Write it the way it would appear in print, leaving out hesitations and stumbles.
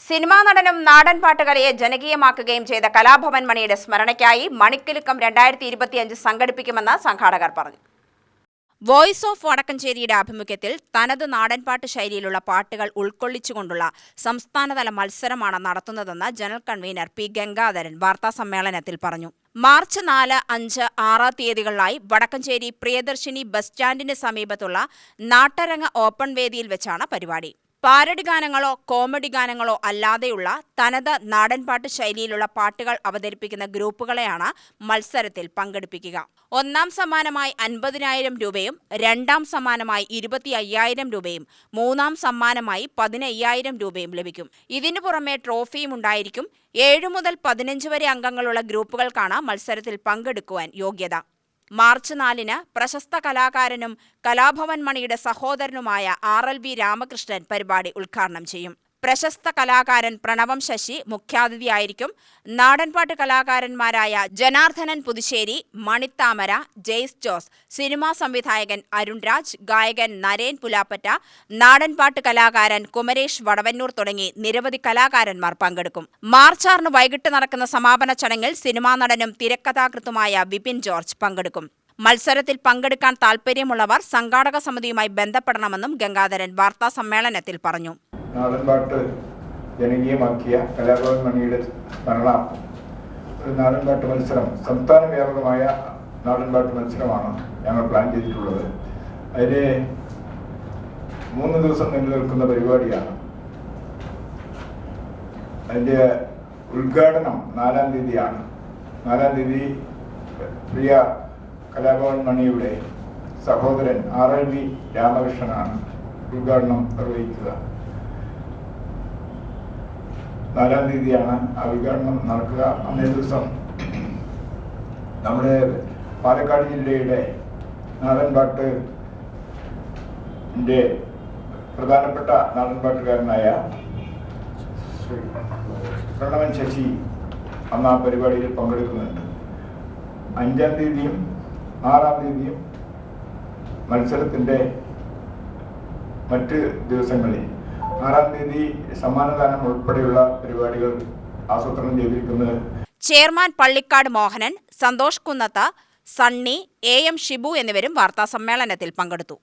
Cinema നടനും നാടൻ പാട്ടുകലയെ ജനകീയമാക്കുകയും ചെയ്ത കലാഭവൻ മണിയുടെ സ്മരണയ്ക്കായി മണിക്കിലുക്കം 2025 സംഘടിപ്പിക്കുമെന്ന് സംഘാടകർ പറഞ്ഞു. വോയിസ് ഓഫ് വടക്കഞ്ചേരിയുടെ ആഭിമുഖ്യത്തിൽ തനത് നാടൻപാട്ട് ശൈലിയിലുള്ള പാട്ടുകൾ ഉൾക്കൊള്ളിച്ചുകൊണ്ടുള്ള സംസ്ഥാനതല മത്സരമാണ് നടത്തുന്നതെന്ന് ജനറൽ കൺവീനർ പി ഗംഗാധരൻ വാർത്താസമ്മേളനത്തിൽ പറഞ്ഞു. മാർച്ച് 4, 5, 6 തീയതികളിലായി വടക്കഞ്ചേരി പ്രിയദർശിനി ബസ് സ്റ്റാൻഡിന് സമീപത്തുള്ള നാട്ടരങ്ങ ഓപ്പൺ വേദിയിൽ വെച്ചാണ് പരിപാടി. പാരഡി ഗാനങ്ങളോ കോമഡി ഗാനങ്ങളോ അല്ലാതെയുള്ള തനത് നാടൻപാട്ട് ശൈലിയിലുള്ള പാട്ടുകൾ അവതരിപ്പിക്കുന്ന ഗ്രൂപ്പുകളെയാണ് മത്സരത്തിൽ പങ്കെടുപ്പിക്കുക. ഒന്നാം സമ്മാനമായി 50,000 രൂപയും, രണ്ടാം സമ്മാനമായി 25,000 രൂപയും, മൂന്നാം സമ്മാനമായി 15,000 രൂപയും ലഭിക്കും. ഇതിനു പുറമെ ട്രോഫിയും ഉണ്ടായിരിക്കും. 7 മുതൽ 15 വരെ അംഗങ്ങളുള്ള ഗ്രൂപ്പുകൾക്കാണ് മത്സരത്തിൽ പങ്കെടുക്കുവാൻ യോഗ്യത. മാർച്ച് 4-ന് പ്രശസ്ത കലാകാരനും കലാഭവൻ മണിയുടെ സഹോദരനുമായ RLV രാമകൃഷ്ണൻ പരിപാടി ഉദ്ഘാടനം ചെയ്യും. പ്രശസ്ത കലാകാരൻ പ്രണവം ശശി മുഖ്യാതിഥിയായിരിക്കും. നാടൻപാട്ട് കലാകാരന്മാരായ ജനാർദ്ദനൻ പുതുശ്ശേരി, മണിത്താമര, ജെയ്സ് ജോസ്, സിനിമാ സംവിധായകൻ അരുൺ രാജ്, ഗായകൻ നരേൻ പുലാപ്പറ്റ, നാടൻപാട്ട് കലാകാരൻ കുമരേഷ് വടവന്നൂർ തുടങ്ങി നിരവധി കലാകാരന്മാർ പങ്കെടുക്കും. മാർച്ച് 6-ന് വൈകിട്ട് നടക്കുന്ന സമാപന ചടങ്ങിൽ സിനിമാ നടനും തിരക്കഥാകൃത്തുമായ വിപിൻ ജോർജ് പങ്കെടുക്കും. മത്സരത്തിൽ പങ്കെടുക്കാൻ താൽപര്യമുള്ളവർ സംഘാടക സമിതിയുമായി ബന്ധപ്പെടണമെന്നും ഗംഗാധരൻ വാർത്താ സമ്മേളനത്തിൽ പറഞ്ഞു. നാടൻപാട്ട് ജനകീയമാക്കിയ കലാഭവൻ മണിയുടെ സ്മരണാർത്ഥം ഒരു നാടൻപാട്ട് മത്സരം, സംസ്ഥാന വ്യാപകമായ നാടൻപാട്ട് മത്സരമാണ് ഞങ്ങൾ പ്ലാൻ ചെയ്തിട്ടുള്ളത്. അതിന് 3 ദിവസം നീണ്ടു നിൽക്കുന്ന പരിപാടിയാണ്. അതിൻ്റെ ഉദ്ഘാടനം 4-ാം തീയതിയാണ്. 4-ാം തീയതി പ്രിയ കലാഭവൻ മണിയുടെ സഹോദരൻ RLV രാമകൃഷ്ണനാണ് ഉദ്ഘാടനം നിർവഹിക്കുക. 4-ാം തീയതിയാണ് ആ ഉദ്ഘാടനം നടക്കുക. അന്നേ ദിവസം നമ്മുടെ പാലക്കാട് ജില്ലയുടെ നാടൻപാട്ടിൻ്റെ പ്രധാനപ്പെട്ട നാടൻപാട്ടുകാരനായ പ്രണവൻ ശശി അന്ന് ആ പരിപാടിയിൽ പങ്കെടുക്കുന്നുണ്ട്. 5-ാം തീയതിയും 6-ാം തീയതിയും മത്സരത്തിൻ്റെ മറ്റ് ദിവസങ്ങളിൽ 6-ാം തീയതി സമ്മാനദാനം ഉൾപ്പെടെയുള്ള പരിപാടികൾ ആസൂത്രണം ചെയ്തിരിക്കുന്നത്. ചെയർമാൻ പള്ളിക്കാട് മോഹനൻ, സന്തോഷ് കുന്നത്ത, സണ്ണി, AM ഷിബു എന്നിവരും വാർത്താസമ്മേളനത്തിൽ പങ്കെടുത്തു.